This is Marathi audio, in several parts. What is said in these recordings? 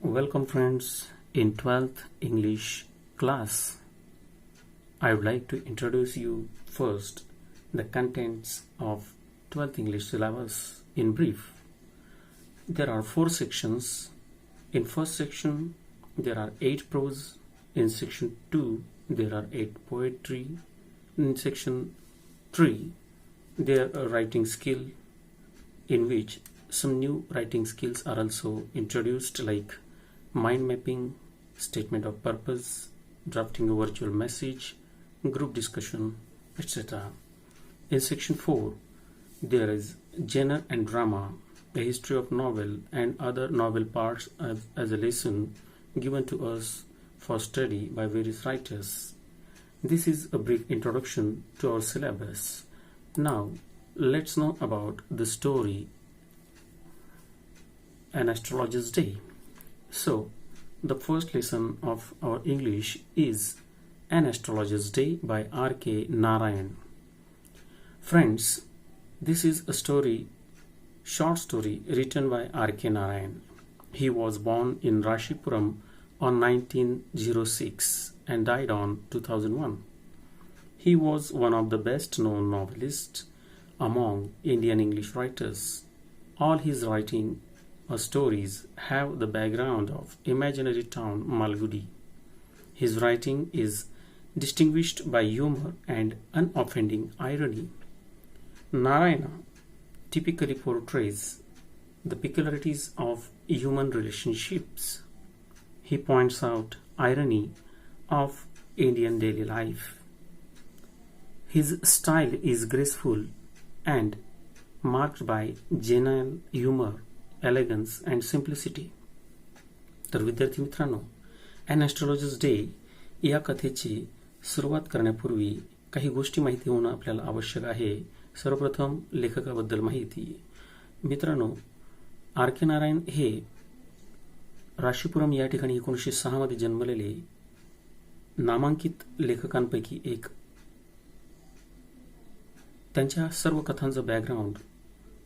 Welcome friends in 12th English class. I would like to introduce you first the contents of 12th English syllabus in brief. There are 4 sections. In first section there are 8 prose. In section 2 there are 8 poetry. In section 3 there are writing skill, in which some new writing skills are also introduced, like mind mapping, statement of purpose, drafting a virtual message, group discussion, etc. In section 4 there is genre and drama, the history of novel and other novel parts as a lesson given to us for study by various writers. This is a brief introduction to our syllabus. Now let's know about the story An Astrologer's Day. So the first lesson of our English is An Astrologer's Day by R.K. Narayan. Friends, this is a short story written by R.K. Narayan. He was born in Rashipuram on 1906 and died on 2001. He was one of the best known novelists among Indian English writers. All his writing or stories have the background of imaginary town Malgudi. His writing is distinguished by humor and unoffending irony. Narayana typically portrays the peculiarities of human relationships. He points out irony of Indian daily life. His style is graceful and marked by genial humor, elegance and simplicity. तर विद्यार्थी मित्रांनो, ॲन ॲस्ट्रोलॉजर्स डे या कथेची सुरुवात करण्यापूर्वी काही गोष्टी माहिती होणं आपल्याला आवश्यक आहे. सर्वप्रथम लेखकाबद्दल माहिती. मित्रांनो, आर के नारायण हे राशीपुरम या ठिकाणी 1906 मध्ये जन्मलेले नामांकित लेखकांपैकी एक. त्यांच्या सर्व कथांचं बॅकग्राऊंड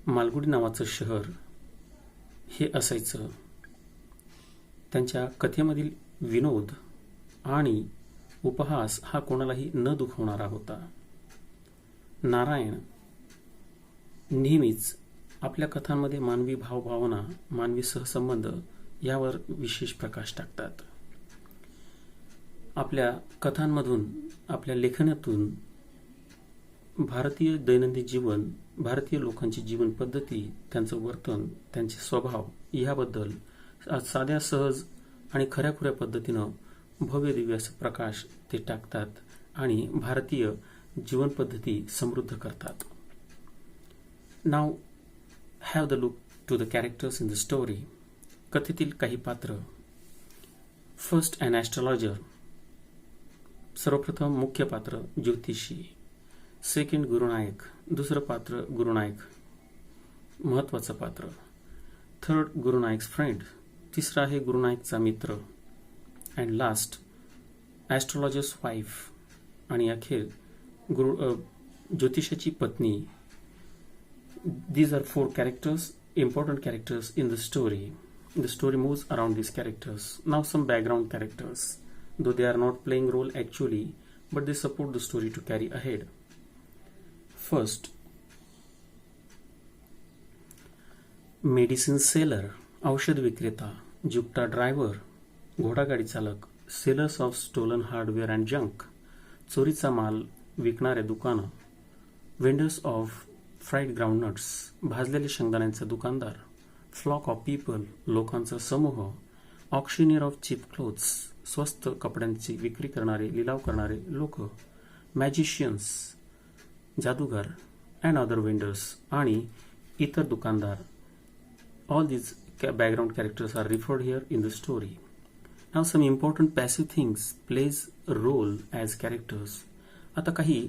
मालगुडी नावाचं शहर हे असायचं. त्यांच्या कथेमधील विनोद आणि उपहास हा कोणालाही न दुखवणारा होता. नारायण नेहमीच आपल्या कथांमध्ये मानवी भावभावना, मानवी सहसंबंध यावर विशेष प्रकाश टाकतात. आपल्या कथांमधून, आपल्या लेखनातून भारतीय दैनंदिन जीवन, भारतीय लोकांची जीवन पद्धती, त्यांचं वर्तन, त्यांचे स्वभाव याबद्दल साध्या, सहज आणि खऱ्याखुऱ्या पद्धतीनं भव्य दिव्य असा प्रकाश ते टाकतात आणि भारतीय जीवन पद्धती समृद्ध करतात. Now have the look to the characters in the story. कथेतील काही पात्र. First an astrologer. सर्वप्रथम मुख्य पात्र ज्योतिषी. सेकंड गुरुनायक. दुसरं पात्र गुरुनायक, महत्वाचं पात्र. Third Gurunayak's friend. तिसरा आहे गुरुनायकचा मित्र. And last astrologer's wife. आणि अखेर ज्योतिषाची पत्नी. These are 4 characters, important characters in the story. The story moves around these characters. Now some background characters, though they are not playing role actually, but they support the story to carry ahead. First, medicine seller, औषध विक्रेता. जुकटा ड्रायव्हर, घोडागाडी चालक. Sellers of stolen hardware and junk, चोरीचा माल विकणारे दुकानं. वेंडर्स ऑफ फ्राईड ग्राउंडनट्स, भाजलेले शेंगदाण्यांचे दुकानदार. फ्लॉक ऑफ पीपल, लोकांचा समूह. ऑक्शनियर ऑफ चीप क्लोथ्स, स्वस्त कपड्यांची विक्री करणारे, लिलाव करणारे लोक. मॅजिशियन्स, जादूगार. अँड अदर वेंडर्स, आणि इतर दुकानदार. All these background characters are referred here in the story. Now some important passive things plays a role as characters. आता काही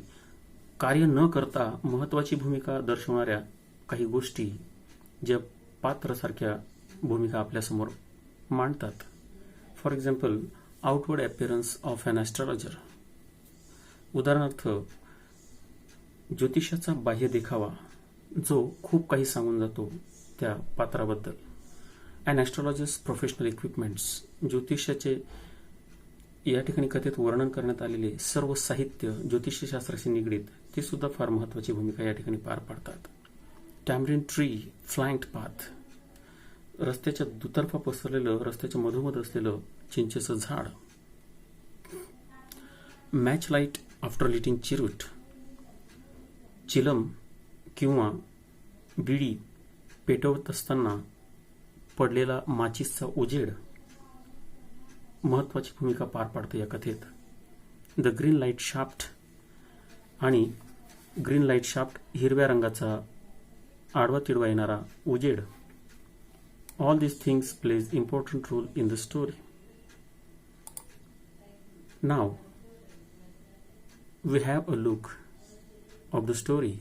कार्य न करता महत्वाची भूमिका दर्शवणाऱ्या काही गोष्टी ज्या पात्रासारख्या भूमिका आपल्यासमोर मांडतात. For example, outward appearance of an astrologer. उदाहरणार्थ, ज्योतिषाचा बाह्य देखावा जो खूप काही सांगून जातो त्या पात्राबद्दल. And astrologer's professional equipments. ज्योतिषाचे या ठिकाणी कथेत वर्णन करण्यात आलेले सर्व साहित्य ज्योतिषशास्त्राशी निगडीत ते सुद्धा फार महत्त्वाची भूमिका या ठिकाणी पार पाडतात. टॅमरिन ट्री, फ्लँक्ड पाथ, रस्त्याच्या दुतर्फा पसरलेलं, रस्त्याच्या मधोमध असलेलं चिंचेचं झाड. मॅच लाईट आफ्टर लिटिंग चिरूट, चिलम किंवा बिडी पेटवत असताना पडलेला माचीसचा उजेड महत्वाची भूमिका पार पाडतो या कथेत. द ग्रीन लाईट शाफ्ट, आणि ग्रीन लाईट शाफ्ट हिरव्या रंगाचा आडवा तिडवा येणारा उजेड. All these things plays important role in the story. Now we have a look of the story.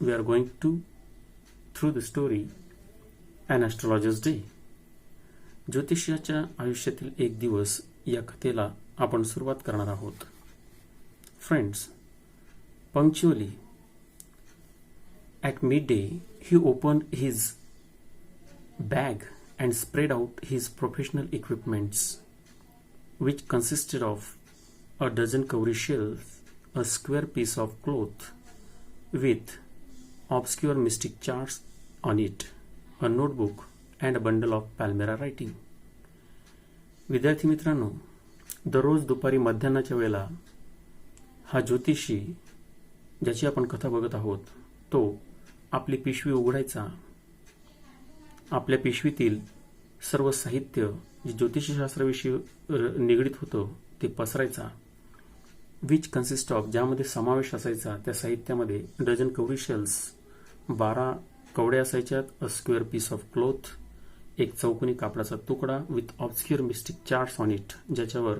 We are going to through the story An Astrologer's Day. ज्योतिषाच्या आयुष्यातील एक दिवस या कथेला आपण सुरुवात करणार आहोत. Friends, punctually at midday he opened his bag and spread out his professional equipments, which consisted of a dozen cowrie shells, a square piece of cloth with obscure mystic charts on it, a notebook, and a bundle of Palmyra writing. विद्यार्थी मित्रांनो, दररोज दुपारी मध्यान्हाच्या वेळेला हा ज्योतिषी, ज्याची आपण कथा बघत आहोत, तो आपली पिशवी उघडायचा. आपल्या पिशवीतील सर्व साहित्य जे ज्योतिषशास्त्राविषयी निगडीत होतं ते पसरायचा. विच कन्सिस्ट ऑफ, ज्यामध्ये समावेश असायचा त्या साहित्यामध्ये डझन कवरी शेल्स, 12 कवड्या असायच्यात. A square piece of cloth, एक चौकोनी कापडाचा तुकडा. With obscure mystic charts on it, ज्याच्यावर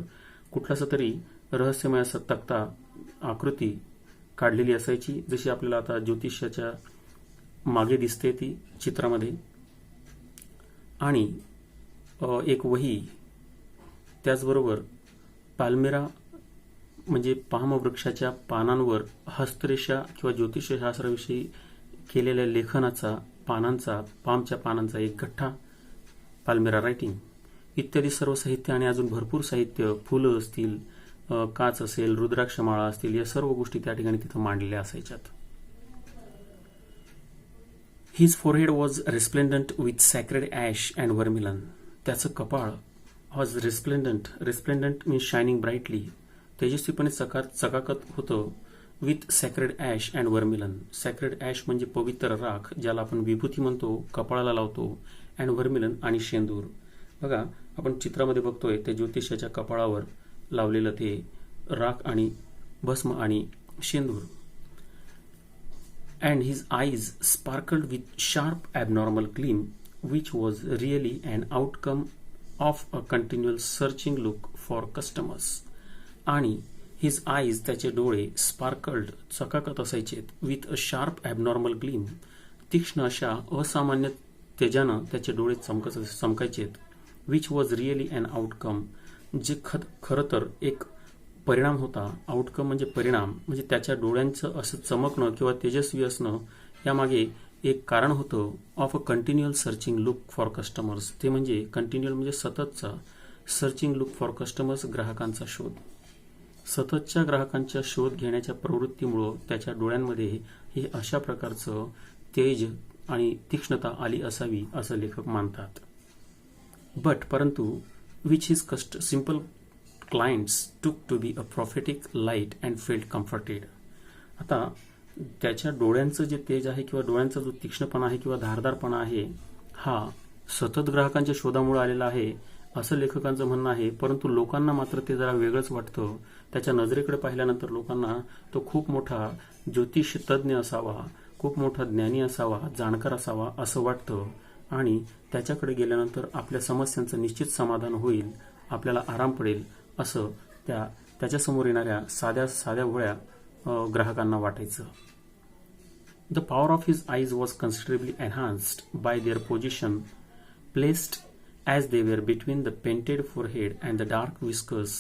कुठलासा तरी रहस्यमय असा तक्ता, आकृती काढलेली असायची, जशी आपल्याला आता ज्योतिषाच्या मागे दिसते ती चित्रामध्ये. आणि एक वही, त्याचबरोबर पाल्मेरा म्हणजे पाम वृक्षाच्या पानांवर हस्तरेषा किंवा ज्योतिषशास्त्राविषयी केलेल्या लेखनाचा, पानांचा, पामच्या पानांचा एक गठ्ठा, पाल्मेरा रायटिंग इत्यादी सर्व साहित्य. आणि अजून भरपूर साहित्य, फुलं असतील, काच असेल, रुद्राक्षमाळा असतील, या सर्व गोष्टी त्या ठिकाणी तिथं मांडलेल्या असायच्यात. His forehead was resplendent with sacred ash and vermilion. त्याचं कपाळ was resplendent. Resplendent means shining brightly. तेजस्वीपणे चकाकत होतं. With sacred ash and vermilion. Sacred ash म्हणजे पवित्र राख, ज्याला आपण विभूती म्हणतो, कपाळाला लावतो. And vermilion आणि शेंदूर. बघा, आपण चित्रामध्ये बघतोय त्या ज्योतिषाच्या कपाळावर लावलेलं ते राख आणि भस्म आणि शेंदूर. And his eyes sparkled with sharp abnormal gleam, which was really an outcome of a continual searching look for customers. आणि his eyes, त्याचे डोळे, sparkled, चकाकत असायचेत, with a sharp abnormal gleam, तीक्ष्ण अशा असामान्य तेजानं त्याचे डोळे चमकायचेत. which was really an outcome, जे खरं तर एक परिणाम होता. आउटकम म्हणजे परिणाम, म्हणजे त्याच्या डोळ्यांचं असं चमकणं किंवा तेजस्वी असणं यामागे एक कारण होतं. Of a continual searching look for customers, ते म्हणजे कंटिन्युअल म्हणजे सततचा सर्चिंग लुक फॉर कस्टमर्स, ग्राहकांचा शोध. सततच्या ग्राहकांचा शोध घेण्याच्या प्रवृत्तीमुळं त्याच्या डोळ्यांमध्ये हे अशा प्रकारचं तेज आणि तीक्ष्णता आली असावी असं लेखक मानतात. परंतु which his simple clients took to be a prophetic light and felt comforted. आता त्याच्या डोळ्यांचं जे तेज आहे किंवा डोळ्यांचा जो तीक्ष्णपणा आहे किंवा धारदारपणा आहे, हा सतत ग्राहकांच्या शोधामुळे आलेला आहे असं लेखकांचं म्हणणं आहे. परंतु लोकांना मात्र ते जरा वेगळंच वाटतं. त्याच्या नजरेकडे पाहिल्यानंतर लोकांना तो खूप मोठा ज्योतिष तज्ज्ञ असावा, खूप मोठा ज्ञानी असावा, जाणकार असावा असं वाटतं. आणि त्याच्याकडे गेल्यानंतर आपल्या समस्यांचं निश्चित समाधान होईल, आपल्याला आराम पडेल असं त्याच्यासमोर येणाऱ्या साध्या भोळ्या ग्राहकांना वाटायचं. The power of his eyes was considerably enhanced by their position placed as they were between the painted forehead and the dark whiskers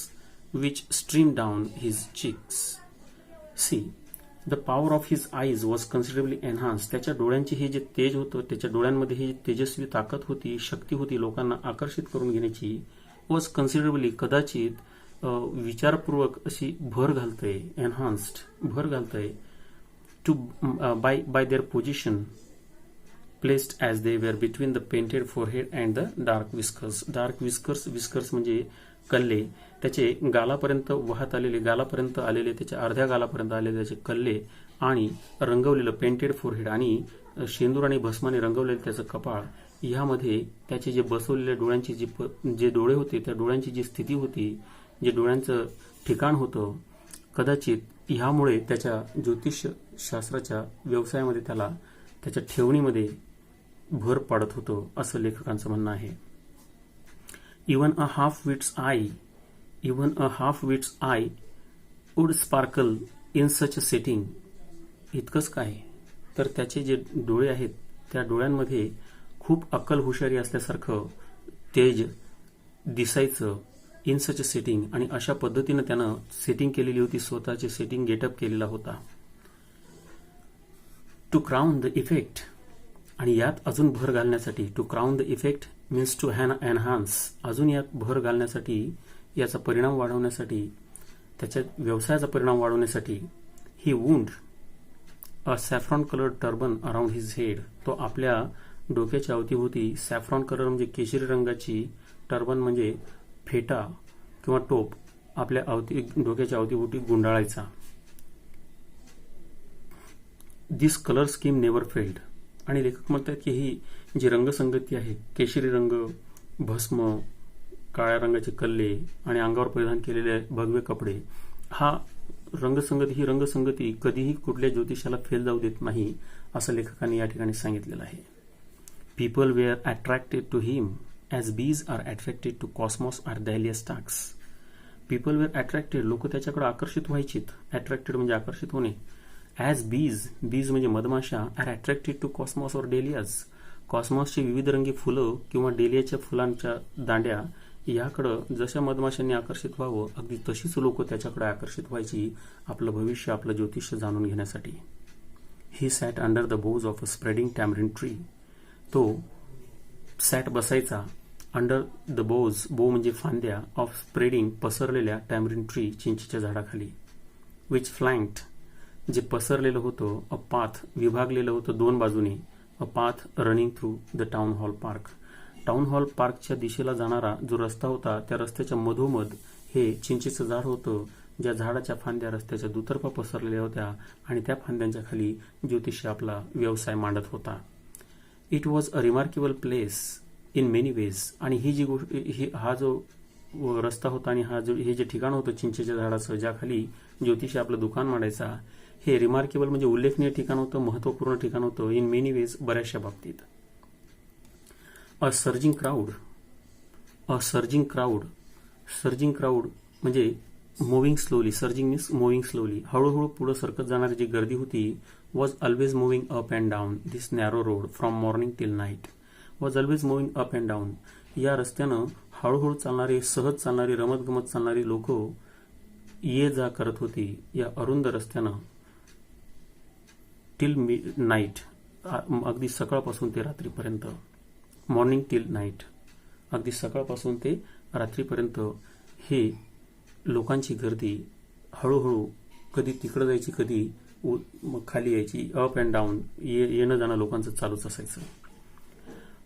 which stream down his cheeks. See, the power of his eyes was considerably enhance. त्याच्या डोळ्यांची हे जे तेज होतं, त्याच्या डोळ्यांमध्ये ही तेजस्वी ताकद होती, शक्ती होती लोकांना आकर्षित करून घेण्याची, वॉज कन्सिडरेबली कदाचित विचारपूर्वक अशी भर घालतंय, एनहान्स्ड भर घालतंय, to by their position placed as they were between the painted forehead and the dark whiskers. Dark whiskers म्हणजे कल्ले, त्याचे गालापर्यंत वाहत आलेले, गालापर्यंत आलेले, त्याच्या अर्ध्या गालापर्यंत आलेले त्याचे कल्ले आणि रंगवलेलं पेंटेड फोरहेड आणि शेंदूर आणि भस्माने रंगवलेलं त्याचं कपाळ, ह्यामध्ये त्याचे जे बसवलेल्या डोळ्यांची जे डोळे होते, त्या डोळ्यांची जी स्थिती होती, जे डोळ्यांचं ठिकाण होतं, कदाचित ह्यामुळे त्याच्या ज्योतिष शास्त्राच्या व्यवसायामध्ये त्याला त्याच्या ठेवणीमध्ये भर पाडत होतो, असं लेखकांचं म्हणणं आहे. Even a half wits I would sparkle in such a setting. इतकंच काय, तर त्याचे जे डोळे आहेत त्या डोळ्यांमध्ये खूप अक्कल हुशारी असल्यासारखं तेज दिसायचं, इन सच अ सेटिंग. आणि अशा पद्धतीनं त्यानं सेटिंग केलेली होती, स्वतःचे सेटिंग गेटअप केलेला होता. टू क्राउन द इफेक्ट, आणि यात अजून भर घालण्यासाठी, to crown the effect means to enhance, अजून यात भर घालण्यासाठी, याचा परिणाम वाढवण्यासाठी, त्याच्या व्यवसायाचा परिणाम वाढवण्यासाठी, he wound a saffron coloured turban around his head. तो आपल्या डोक्याच्या अवतीभोवती सॅफ्रॉन कलर म्हणजे केशरी रंगाची, टर्बन म्हणजे फेटा किंवा टोप, आपल्या डोक्याच्या अवतीभोवती गुंडाळायचा. दिस कलर स्कीम नेव्हर फेल्ड. आणि लेखक म्हणतात की ही जी रंगसंगती आहे, केशरी रंग, भस्म, काळ्या रंगाचे कल्ले आणि अंगावर परिधान केलेले भगवे कपडे, ही रंगसंगती कधीही कुठल्या ज्योतिषाला फेल जाऊ देत नाही, असं लेखकांनी या ठिकाणी सांगितलेलं आहे. People were attracted to him as bees are attracted to cosmos or dahlia stalks. People were attracted, लोक त्याच्याकडे आकर्षित व्हायचीत. अट्रॅक्टेड म्हणजे आकर्षित होणे. ॲज बीज म्हणजे मधमाशा, आर अट्रॅक्टेड टू कॉस्मॉस और डेलियाज. कॉस्मॉसची विविध रंगी फुलं किंवा डेलियाच्या फुलांच्या दांड्या याकडं जशा मधमाशांनी आकर्षित व्हावं, अगदी तशीच लोक त्याच्याकडे आकर्षित व्हायची, आपलं भविष्य, आपलं ज्योतिष्य जाणून घेण्यासाठी. He sat under the boughs of a spreading tamarind tree. तो सॅट बसायचा अंडर द बोज, बो म्हणजे फांद्या, ऑफ स्प्रेडिंग पसरलेल्या, टॅमरिन ट्री चिंचेच्या झाडाखाली. विच फ्लँक्ड जे पसरलेलं होतं, अ पाथ विभागलेलं होतं दोन बाजूने, a path running through the town hall park. Town hall पार्कच्या दिशेला जाणारा जो रस्ता होता, त्या रस्त्याच्या मधोमध हे चिंचेचं झाड होतं, ज्या झाडाच्या फांद्या रस्त्याच्या दुतर्फा पसरलेल्या होत्या आणि त्या फांद्यांच्या खाली ज्योतिषी आपला व्यवसाय मांडत होता. It was a remarkable place in many veg. आणि ही जी गोष्ट, हा जो रस्ता होता आणि हे जे ठिकाण होतं चिंचेच्या झाडाचं, ज्या खाली ज्योतिषी आपलं दुकान मांडायचा, हे रिमार्केबल म्हणजे उल्लेखनीय ठिकाण होतं, महत्वपूर्ण ठिकाण होतं, इन मेनी वेज, बऱ्याचशा बाबतीत. अ सर्जिंग क्राऊड म्हणजे moving slowly. Surging means moving slowly, हळूहळू पुढे सरकत जाणारी जी गर्दी होती. Was always moving up and down this narrow road from morning till night. Was always moving up and down. या रस्त्यानं हळूहळू चालणारी, सहज चालणारी, रमतगमत चालणारी लोक ये जा करत होती या अरुंद रस्त्यानं, टिल नाईट, अगदी सकाळपासून ते रात्रीपर्यंत. मॉर्निंग टिल नाईट, अगदी सकाळपासून ते रात्रीपर्यंत हे लोकांची गर्दी हळूहळू कधी तिकडं जायची, कधी खाली यायची, अप अँड डाऊन, येणं जाणं लोकांचं चालूच असायचं.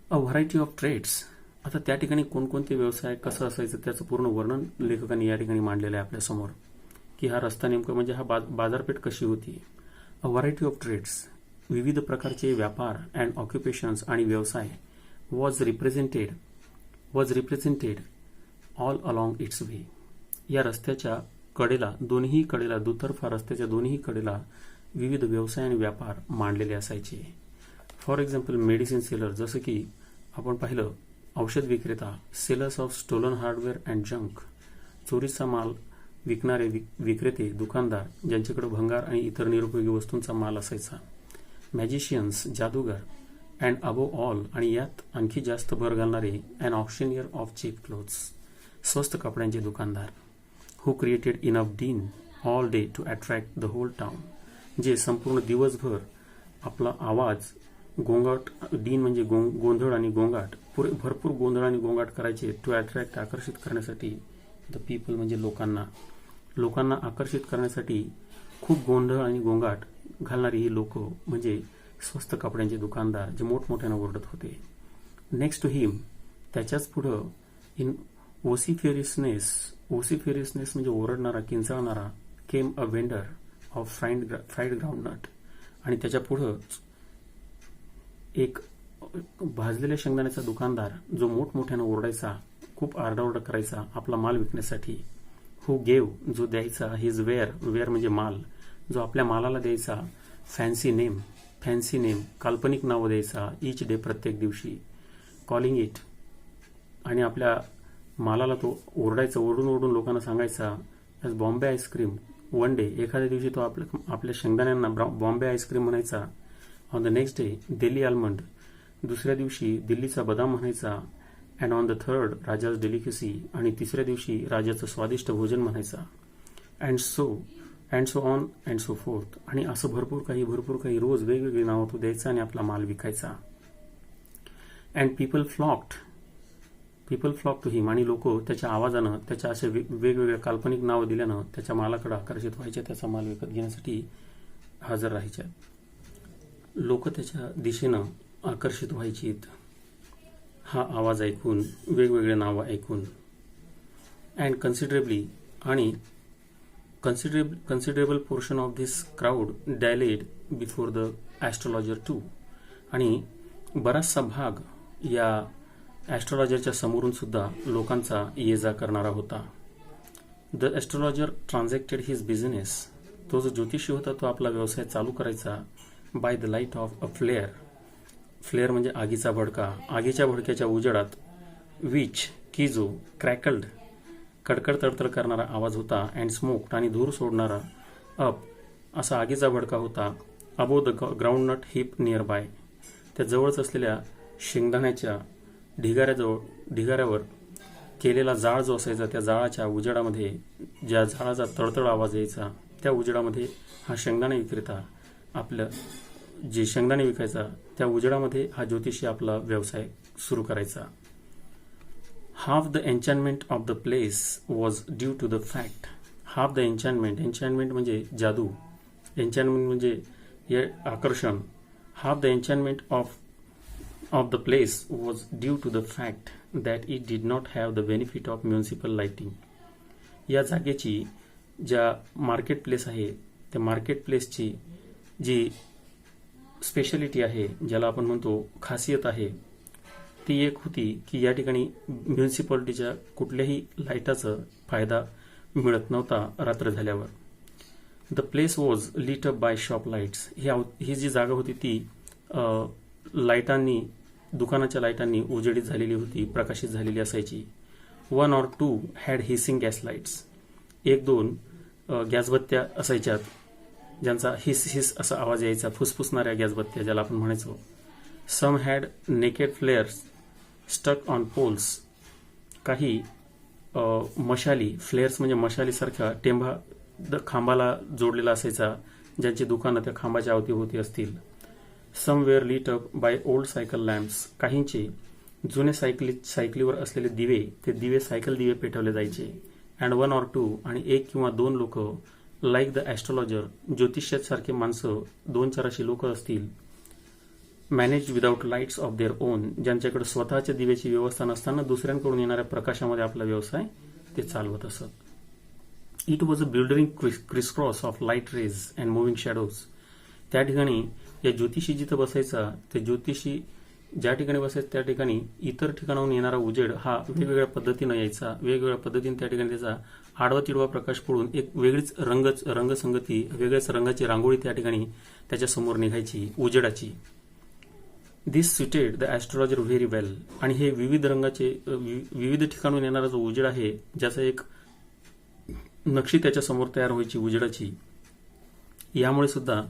अ व्हरायटी ऑफ ट्रेड्स. आता त्या ठिकाणी कोणकोणते व्यवसाय, कसं असायचं, त्याचं पूर्ण वर्णन लेखकांनी या ठिकाणी मांडलेलं आहे आपल्यासमोर, की हा रस्ता नेमका म्हणजे हा बाजारपेठ कशी होती. अ व्हरायटी ऑफ ट्रेड्स, विविध प्रकारचे व्यापार अँड ऑक्युपेशन्स आणि व्यवसाय, was represented all along its way. या रस्त्याच्या कडेला, दोन्ही कडेला, दुतर्फा रस्त्याच्या दोन्ही कडेला विविध व्यवसाय आणि व्यापार मांडलेले असायचे. फॉर एक्झाम्पल मेडिसिन सेलर, जसं की आपण पाहिलं, औषध विक्रेता. Sellers of stolen hardware and junk, चोरीचा माल विकणारे विक्रेते, दुकानदार, ज्यांच्याकडे भंगार आणि इतर निरुपयोगी वस्तूंचा माल असायचा. मॅजिशियन्स, जादूगार. अँड अबोव ऑल, आणि यात आणखी जास्त भर घालणारे, an auctioneer of cheap cloths, स्वस्त कपड्यांचे दुकानदार. Who created enough din all day to attract the whole town, जे संपूर्ण दिवसभर आपला आवाज गोंगाट, डीन म्हणजे गोंधळ आणि गोंगाट, भरपूर गोंधळ आणि गोंगाट करायचे टू अट्रॅक्ट, आकर्षित करण्यासाठी द पीपल म्हणजे लोकांना आकर्षित करण्यासाठी खूप गोंधळ आणि गोंगाट घालणारी ही लोक म्हणजे स्वस्त कपड्यांचे दुकानदार जे मोठमोठ्यानं ओरडत होते. नेक्स्ट टू हिम, त्याच्याच पुढं इन ओसिफेरियसनेस म्हणजे ओरडणारा, किंचाळणारा, came a vendor of fried groundnut, आणि त्याच्या पुढं एक भाजलेल्या शेंगदाण्याचा दुकानदार जो मोठमोठ्यानं ओरडायचा, खूप आरडाओरडा करायचा आपला माल विकण्यासाठी. हु गेव, जो द्यायचा, हिज वेअर म्हणजे माल, जो आपल्या मालाला द्यायचा, फॅन्सी नेम काल्पनिक नाव द्यायचा, ईच डे प्रत्येक दिवशी, कॉलिंग इट, आणि आपल्या मालाला तो ओरडायचा, ओरडून लोकांना सांगायचा as Bombay ice cream. One day, एखाद्या दिवशी तो आपल्या शेंगदाण्यांना बॉम्बे आईस्क्रीम म्हणायचा. On the next day Delhi almond, दुसऱ्या दिवशी दिल्लीचा बदाम म्हणायचा. And on the third rajas delicacy, आणि तिसऱ्या दिवशी राजाचं स्वादिष्ट भोजन म्हणायचा. And so on and so fourth, आणि असं भरपूर काही रोज वेगवेगळी नावं तो द्यायचा आणि आपला माल विकायचा. अँड पीपल फ्लॉक टू हिम, आणि लोक त्याच्या आवाजानं, त्याच्या अशा वेगवेगळ्या काल्पनिक नावं दिल्यानं त्याच्या मालाकडे आकर्षित व्हायचे, त्याचा माल विकत घेण्यासाठी हजर राहायच्या. लोक त्याच्या दिशेनं आकर्षित व्हायची हा आवाज ऐकून, वेगवेगळे नावं ऐकून. And considerable portion of this crowd dallied before the astrologer too, आणि बराचसा भाग या ॲस्ट्रोलॉजरच्या समोरून सुद्धा लोकांचा ये जा करणारा होता. The astrologer transacted his business, तो जो ज्योतिषी होता तो आपला व्यवसाय चालू करायचा by the light of a flare म्हणजे आगीचा भडका, आगीच्या भडक्याच्या उजेडात. विच की जो क्रॅकल्ड, कडकड तडतड करणारा आवाज होता. अँड स्मोक्ड, आणि धूर सोडणारा. अप, असा आगीचा भडका होता. Above the groundnut heap near by, त्या जवळच असलेल्या शेंगदाण्याच्या ढिगाऱ्यावर केलेला जाळ जो असायचा, त्या जाळाच्या उजेडामध्ये, ज्या जाळाचा तडतड आवाज यायचा, त्या उजेडामध्ये हा शेंगदाणे विक्रेता आपलं जे शेंगदाणे विकायचा, त्या उजेडामध्ये हा ज्योतिषी आपला व्यवसाय सुरू करायचा. Half the enchantment of the place was due to the fact. Half the enchantment म्हणजे जादू, एन्चॅनमेंट म्हणजे आकर्षण. Half the enchantment of the place was due to the fact that it did not have the benefit of municipal lighting. या जागेची ज्या मार्केट प्लेस आहे, त्या मार्केट प्लेसची जी स्पेशालिटी आहे, ज्याला आपण म्हणतो खासियत आहे, ती एक होती की या ठिकाणी म्युन्सिपालिटीच्या कुठल्याही लाईटाचा फायदा मिळत नव्हता रात्र झाल्यावर. The place was lit up by shop lights. ही जी जागा होती ती लाईटांनी, दुकानाच्या लाईटांनी उजेडीत झालेली होती, प्रकाशित झालेली असायची. 1 or 2 had hissing gas lights. 1-2 गॅसबत्त्या असायच्यात ज्यांचा हिस असा आवाज यायचा, फुसफुसणाऱ्या गॅसबत्त्या ज्याला आपण म्हणायचो. Some had naked flares stuck on poles. काही मशाली, फ्लेअर्स म्हणजे मशालीसारख्या टेंभा खांबाला जोडलेला असायचा, ज्यांची दुकानं त्या खांबाच्या अवतीभोवती असतील. Some were lit up by old cycle lamps. काहींचे जुने सायकलीवर असलेले दिवे, ते दिवे सायकल दिवे पेटवले जायचे. अँड 1 or 2, आणि 1 किंवा 2 लोक, लाईक द ॲस्ट्रोलॉजर, ज्योतिष्यासारखे माणसं 2-4 अशी लोक असतील, manage without lights of their own, ज्यांच्याकडे स्वतःच्या दिव्याची व्यवस्था नसताना दुसऱ्यांकडून येणाऱ्या प्रकाशामध्ये आपला व्यवसाय ते चालवत असत. It was a bewildering crisscross of light rays and moving shadows. त्या ठिकाणी या ज्योतिषी जिथं बसायचा, ते ज्योतिषी ज्या ठिकाणी बसायचं त्या ठिकाणी इतर ठिकाणाहून येणारा उजेड हा वेगवेगळ्या पद्धतीनं यायचा. वेगवेगळ्या पद्धतीने त्या ठिकाणी त्याचा आडवा तिडवा प्रकाश पडून एक वेगळीच रंगसंगती, वेगळ्याच रंगाची रांगोळी त्या ठिकाणी त्याच्या समोर निघायची उजेडाची. दिस सुटेड द ॲस्ट्रोलॉजर व्हेरी वेल. आणि हे विविध ठिकाणून येणारा जो उजेड आहे, ज्याचा एक नक्षी त्याच्या समोर तयार व्हायची उजेडाची, यामुळे सुद्धा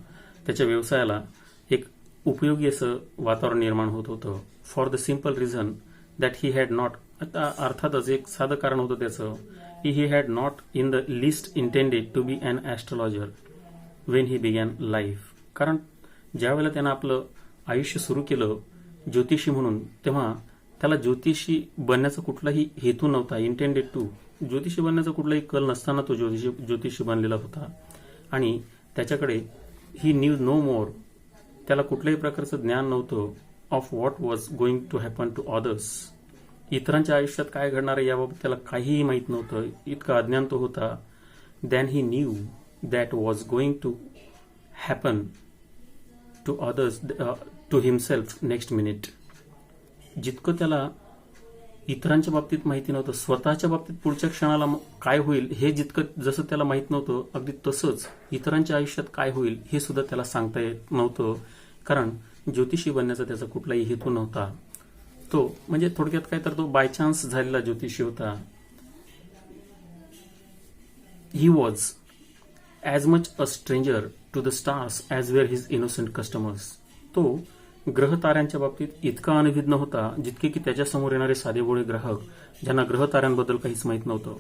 त्याच्या व्यवसायाला एक उपयोगी असं वातावरण निर्माण होत होतं. For the simple reason that he had not, आता अर्थातच एक साधं कारण होतं त्याचं, he had not in the least intended to be an astrologer. When he began life. कारण ज्यावेळेला त्यानं आपलं आयुष्य सुरू केलं ज्योतिषी म्हणून, तेव्हा त्याला ज्योतिषी बनण्याचा कुठलाही हेतू नव्हता. इंटेंडेड टू ज्योतिषी बनण्याचा कुठलाही कल नसताना तो ज्योतिषी बनलेला होता. आणि त्याच्याकडे ही न्यू नो मोर, त्याला कुठल्याही प्रकारचं ज्ञान नव्हतं of what was going to happen to others. इतरांच्या आयुष्यात काय घडणार आहे याबाबत त्याला काहीही माहीत नव्हतं. इतका अज्ञान तो होता. Than he knew that was going to happen to others to himself next minute. जितकं त्याला इतरांच्या बाबतीत माहिती नव्हतं, स्वतःच्या बाबतीत पुढच्या क्षणाला काय होईल हे जितकं जसं त्याला माहित नव्हतं, अगदी तसंच इतरांच्या आयुष्यात काय होईल हे सुद्धा त्याला सांगता येत नव्हतं. कारण ज्योतिषी बनण्याचा त्याचा कुठलाही हेतू नव्हता. तो म्हणजे थोडक्यात काय तर तो बाय चान्स झालेला ज्योतिषी होता. He was as much a stranger to the stars as were his innocent customers. तो ग्रह ताऱ्यांच्या बाबतीत इतका अनभिज्ञ होता जितके की त्याच्यासमोर येणारे साधेभोळे ग्राहक ज्यांना ग्रह ताऱ्यांबद्दल काहीच माहीत नव्हतं,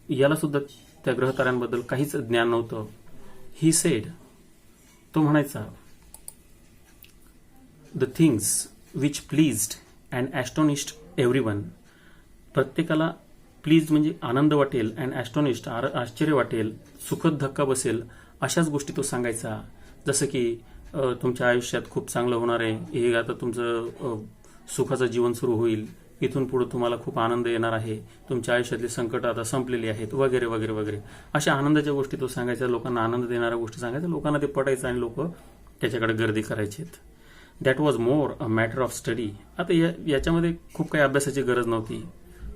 याला सुद्धा त्या ग्रह ताऱ्यांबद्दल काहीच ज्ञान नव्हतं. ही सेड, तो म्हणायचा, the things which pleased and astonished everyone. प्रत्येकाला प्लीज म्हणजे आनंद वाटेल, अँड ॲस्टॉनिश्ड आश्चर्य वाटेल, सुखद धक्का बसेल अशाच गोष्टी तो सांगायचा. जसं की तुमच्या आयुष्यात खूप चांगलं होणार आहे, हे आता तुमचं सुखाचं जीवन सुरू होईल, इथून पुढे तुम्हाला खूप आनंद येणार आहे, तुमच्या आयुष्यातली संकट आता संपलेली आहेत, वगैरे वगैरे वगैरे अशा आनंदाच्या गोष्टी तो सांगायचा. लोकांना आनंद देणाऱ्या गोष्टी सांगायच्या. लोकांना ते पटायचं आणि लोक त्याच्याकडे गर्दी करायचे. That was more a matter of study. आता याच्यामध्ये खूप काही अभ्यासाची गरज नव्हती.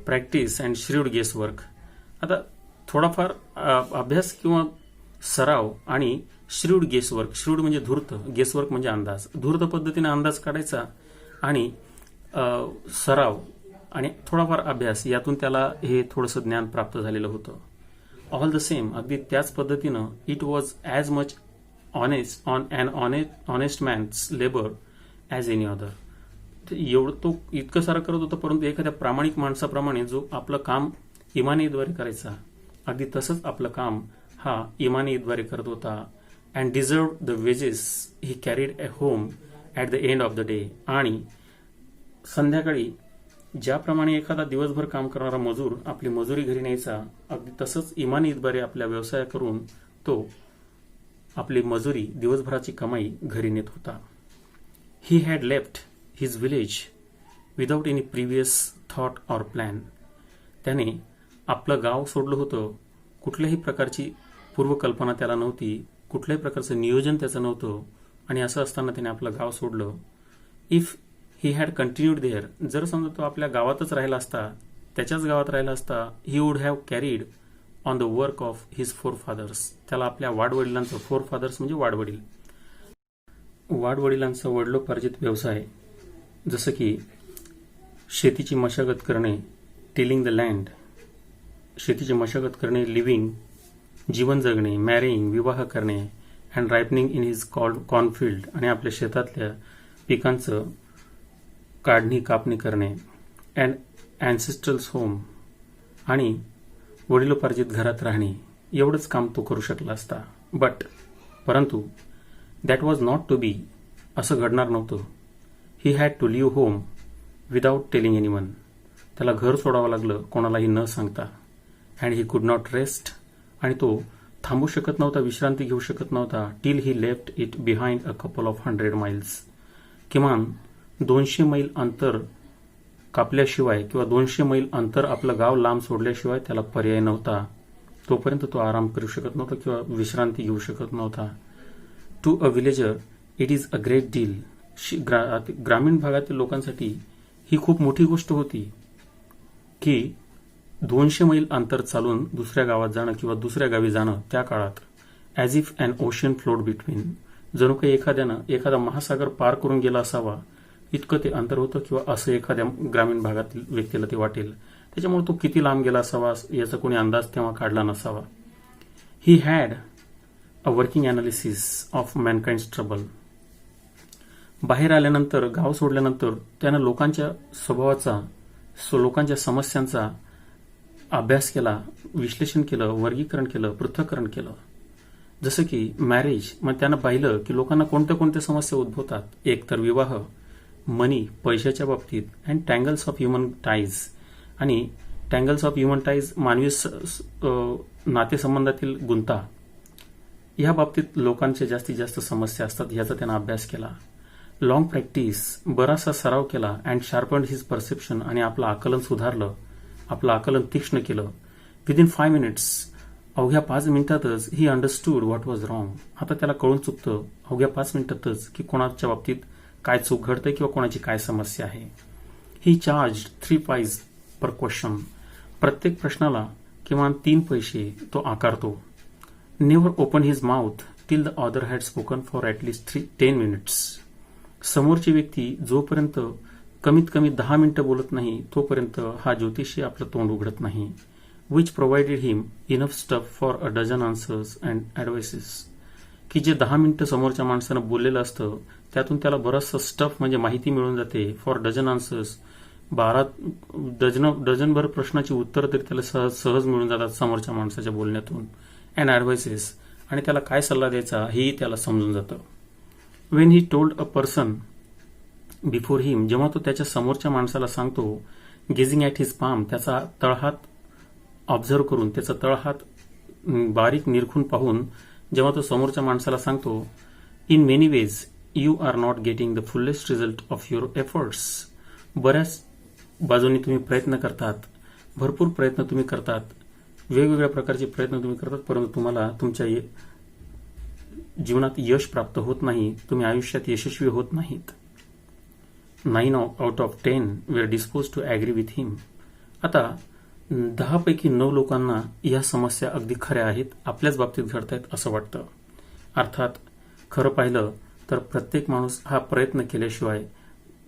Practice and shrewd guess work. आता थोडाफार अभ्यास किंवा सराव आणि श्रीड गेसवर्क. श्रीड म्हणजे धूर्त, गेसवर्क म्हणजे अंदाज. धूर्त पद्धतीने अंदाज काढायचा आणि सराव आणि थोडाफार अभ्यास, यातून त्याला हे थोडंसं ज्ञान प्राप्त झालेलं होतं. ऑल द सेम, अगदी त्याच पद्धतीनं it was as much honest on an honest man's labour as any other. एवढं तो इतकं सारं करत होता, परंतु एखाद्या प्रामाणिक माणसाप्रमाणे जो आपलं काम इमानीद्वारे करायचा, अगदी तसंच आपलं काम हा इमानीद्वारे करत होता. And deserve the wedges he carried a home at the end of the day. आणि संध्याकाळी ज्याप्रमाणे एखादा दिवसभर काम करणारा मजूर आपली मजुरी घरी न्यायचा, अगदी तसंच इमानीद्वारे आपल्या व्यवसाय करून तो आपली मजुरी, दिवसभराची कमाई घरी नेत होता. He had left his village without any previous thought or plan. त्याने आपलं गाव सोडलं होतं. कुठल्याही प्रकारची पूर्वकल्पना त्याला नव्हती, कुठल्याही प्रकारचं नियोजन त्याचं नव्हतं. आणि असं असताना त्याने आपलं गाव सोडलं. If he had continued there, जर समजा तो आपल्या गावातच राहिला असता, त्याच्याच गावात राहिला असता, he would have carried on the work of his forefathers. त्याला आपल्या वाडवडिलांचं, फोर फादर्स म्हणजे वाडवडील, वाडवडिलांचा वडिलोपार्जित व्यवसाय, जसं की शेतीची मशागत करणे, टिलिंग द लँड, शेतीची मशागत करणे, लिव्हिंग, जीवन जगणे, मॅरिंग, विवाह करणे, अँड रायपनिंग इन हिज कॉर्नफिल्ड, आणि आपल्या शेतातल्या पिकांचं काढणी कापणी करणे, अँड ॲन्सेस्ट्रल्स होम, आणि वडिलोपार्जित घरात राहणे, एवढंच काम तो करू शकला असता. परंतु that was not to be. असं घडणार नव्हतं. He had to leave home without telling anyone. त्याला घर सोडावं लागलं कोणालाही न सांगता. And he could not rest, आणि तो थांबू शकत नव्हता, विश्रांती घेऊ शकत नव्हता. Till he left it behind a couple of 100 miles. किमान 200 मैल अंतर कापल्याशिवाय किंवा 200 मैल अंतर आपलं गाव लांब सोडल्याशिवाय त्याला पर्याय नव्हता. तोपर्यंत तो आराम करू शकत नव्हता किंवा विश्रांती घेऊ शकत नव्हता. To a villager it is a great deal. ग्रामीण भागातील लोकांसाठी ही खूप मोठी गोष्ट होती की 200 मैल अंतर चालून दुसऱ्या गावात जाणं किंवा दुसऱ्या गावी जाणं त्या काळात. As if an ocean flowed between. जणू काही एखादा महासागर पार करून गेला असावा इतकं ते अंतर होतं, किंवा असं एखाद्या ग्रामीण भागातील व्यक्तीला ते वाटेल. त्याच्यामुळे तो किती लांब गेला असावा याचा कोणी अंदाज तेव्हा काढला नसावा. He had a working analysis of Mankind trouble. बाहेर आल्यानंतर, गाव सोडल्यानंतर त्यानं लोकांच्या स्वभावाचा, लोकांच्या समस्यांचा अभ्यास केला, विश्लेषण केलं, वर्गीकरण केलं, पृथक्करण केलं. जसं की मॅरेज, मग त्यांना पाहिलं की लोकांना कोणत्या कोणत्या समस्या उद्भवतात. एक तर विवाह, मनी, पैशाच्या बाबतीत, अँड टँगल्स ऑफ ह्युमन टाईज. आणि टँगल्स ऑफ ह्युमन टाईज मानवी नातेसंबंधातील गुंता, या बाबतीत लोकांच्या जास्तीत जास्त समस्या असतात, याचा त्यांना अभ्यास केला. लॉंग प्रॅक्टिस, बराचसा सराव केला, अँड शार्पन्ड हिज परसेप्शन, आणि आपलं आकलन सुधारलं, आपलं आकलन तीक्ष्ण केलं. विदिन 5 मिनिट्स, अवघ्या 5 मिनिटातच he understood what was wrong. आता त्याला कळून चुकतं अवघ्या 5 मिनिटातच की कोणाच्या बाबतीत काय चूक घडतंय किंवा कोणाची काय समस्या आहे. He charge 3 pies per question. प्रत्येक प्रश्नाला किमान 3 पैसे तो आकारतो. Never open his mouth till the other had spoken for at least 10 minutes. समोरची व्यक्ती जोपर्यंत कमीत कमी 10 मिनिटं बोलत नाही तोपर्यंत हा ज्योतिषी आपलं तोंड उघडत नाही. Which provided him enough stuff for a dozen answers and advices. की जे 10 मिनिटं समोरच्या माणसानं बोललेलं असतं त्यातून त्याला बरंचसं स्टफ म्हणजे माहिती मिळून जाते. फॉर डझन आन्सर्स, 12 डझनभर प्रश्नाची उत्तरं तरी त्याला सहज मिळून जातात समोरच्या माणसाच्या बोलण्यातून. अँड ॲडवाइसेस, आणि त्याला काय सल्ला द्यायचा हेही त्याला समजून जातं. When he told a person before him, जेव्हा तो त्याच्या समोरच्या माणसाला सांगतो, गेझिंग ॲट हिज पाम, त्याचा तळहात ऑब्झर्व करून, त्याचा तळहात बारीक निरखून पाहून जेव्हा तो समोरच्या माणसाला सांगतो, in many ways you are not getting the fullest result of your efforts. बऱ्याच बाजूनी तुम्ही प्रयत्न करतात, भरपूर प्रयत्न तुम्ही करतात, वेगवेगळ्या प्रकारचे प्रयत्न तुम्ही करतात, परंतु तुम्हाला तुमच्या जीवनात यश प्राप्त होत नाही, तुम्ही आयुष्यात यशस्वी होत नाहीत. 9 out of 10 were disposed to agree with him. आता 10 पैकी 9 लोकांना या समस्या अगदी खऱ्या आहेत, आपल्याच बाबतीत घडतायत असं वाटतं. अर्थात खरं पाहिलं तर प्रत्येक माणूस हा प्रयत्न केल्याशिवाय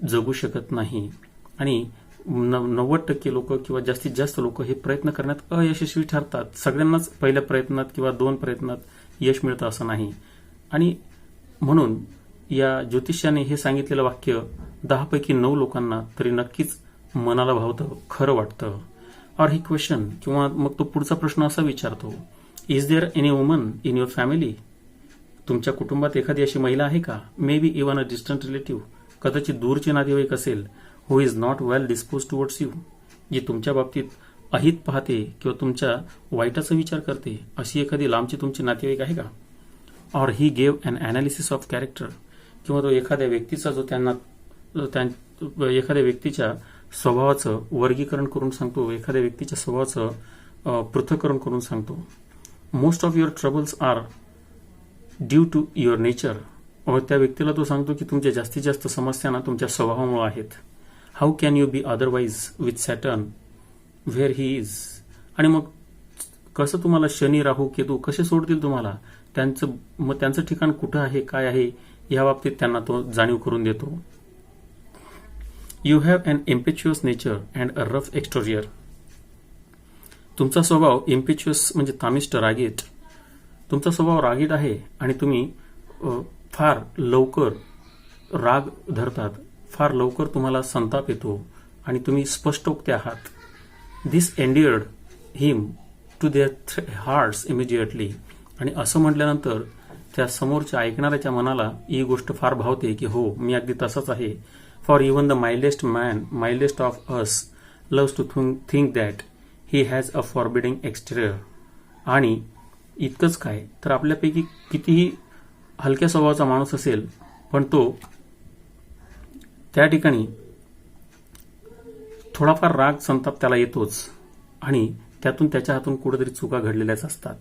जगू शकत नाही. आणि 90% लोक किंवा जास्तीत जास्त लोक हे प्रयत्न करण्यात अयशस्वी ठरतात. सगळ्यांनाच पहिल्या प्रयत्नात किंवा 2 प्रयत्नात यश मिळतं असं नाही. आणि म्हणून या ज्योतिष्याने हे सांगितलेलं वाक्य 10 पैकी 9 लोकांना तरी नक्कीच मनाला भावतं, खरं वाटतं. और ही क्वेश्चन, किंवा मग तो पुढचा प्रश्न असा विचारतो, is there any woman in your family. तुमच्या कुटुंबात एखादी अशी महिला आहे का, maybe even a distant relative, कदाचित दूरचे नातेवाईक असेल, who is not well disposed towards you, जी तुमच्या बाबतीत अहित पाहते किंवा तुमच्या वाईटाचा विचार करते, अशी एखादी लांबची तुमची नातेवाईक आहे का. और he gave an analysis of character, किंवा तो एखाद्या व्यक्तीचा जो एखाद्या व्यक्तीच्या स्वभावाचं वर्गीकरण करून सांगतो, एखाद्या व्यक्तीच्या स्वभावाचं पृथक्करण करून सांगतो. Most of your troubles are due to your nature. और त्या व्यक्तीला तो सांगतो की तुमच्या जास्तीत जास्त समस्या ना तुमच्या स्वभावामुळे आहेत. How can you be otherwise with Saturn where he is. आणि मग कसं तुम्हाला शनी, राहू, केतू कसे सोडतील तुम्हाला, त्यांचं ठिकाण कुठं आहे, काय आहे, या बाबतीत त्यांना तो जाणीव करून देतो. You have an impetuous nature and a rough exterior. तुमचा स्वभाव इम्पेच्युअस म्हणजे तामिष्ट, रागीट. तुमचा स्वभाव रागीट आहे आणि तुम्ही फार लवकर राग धरतात, फार लवकर तुम्हाला संताप येतो आणि तुम्ही स्पष्टोक्ते आहात. This endeared him to their hearts immediately. आणि असं म्हटल्यानंतर त्या समोरच्या ऐकणाऱ्याच्या मनाला ही गोष्ट फार भावते की हो, मी अगदी तसाच आहे. For even the mildest of us loves to think that he has a forbidding exterior. आणि इतकंच काय तर आपल्यापैकी कितीही हलक्या स्वभावाचा माणूस असेल पण तो त्या ठिकाणी थोडाफार राग, संताप त्याला येतोच आणि त्यातून त्याच्या हातून कुठेतरी चुका घडलेल्याच असतात.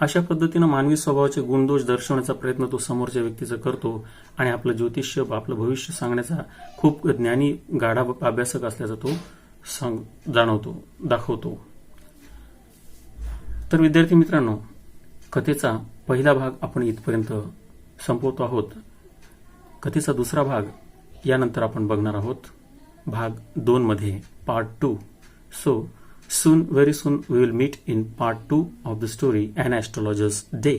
अशा पद्धतीनं मानवी स्वभावाचे गुणदोष दर्शवण्याचा प्रयत्न तो समोरच्या व्यक्तीचा करतो आणि आपलं ज्योतिष्य, आपलं भविष्य सांगण्याचा खूप ज्ञानी, गाढा अभ्यासक असल्याचा तो दाखवतो. तर विद्यार्थी मित्रांनो, कथेचा पहिला भाग आपण इथपर्यंत संपवतो आहोत. कथेचा दुसरा भाग यानंतर आपण बघणार आहोत भाग 2 मध्ये, part 2. So soon, very soon, we will meet in part 2 of the story An Astrologer's Day.